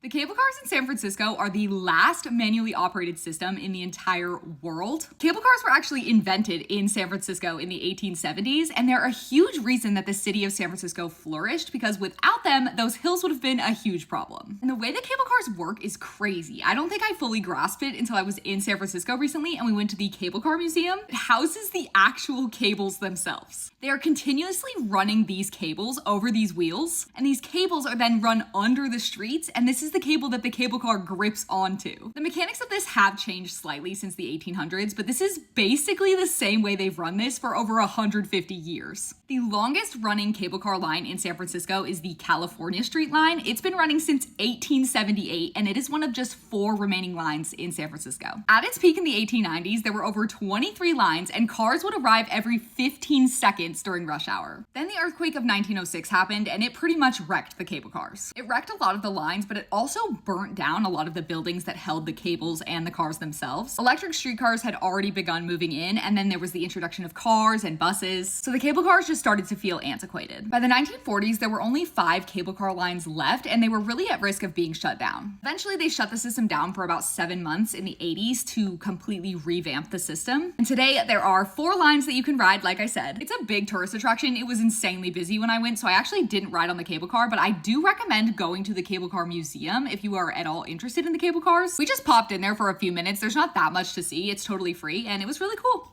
The cable cars in San Francisco are the last manually operated system in the entire world. Cable cars were actually invented in San Francisco in the 1870s, and they're a huge reason that the city of San Francisco flourished, because without them, those hills would have been a huge problem. And the way that cable cars work is crazy. I don't think I fully grasped it until I was in San Francisco recently and we went to the Cable Car Museum. It houses the actual cables themselves. They are continuously running these cables over these wheels, and these cables are then run under the streets, and this is the cable that the cable car grips onto. The mechanics of this have changed slightly since the 1800s, but this is basically the same way they've run this for over 150 years. The longest running cable car line in San Francisco is the California Street line. It's been running since 1878, and it is one of just 4 remaining lines in San Francisco. At its peak in the 1890s, there were over 23 lines, and cars would arrive every 15 seconds during rush hour. Then the earthquake of 1906 happened, and it pretty much wrecked the cable cars. It wrecked a lot of the lines, but it also burnt down a lot of the buildings that held the cables and the cars themselves. Electric streetcars had already begun moving in, and then there was the introduction of cars and buses, so the cable cars just started to feel antiquated. By the 1940s, there were only 5 cable car lines left, and they were really at risk of being shut down. Eventually, they shut the system down for about 7 months in the 80s to completely revamp the system. And today, there are 4 lines that you can ride, like I said. It's a big tourist attraction. It was insanely busy when I went, so I actually didn't ride on the cable car, but I do recommend going to the Cable Car Museum if you are at all interested in the cable cars. We just popped in there for a few minutes. There's not that much to see. It's totally free, and it was really cool.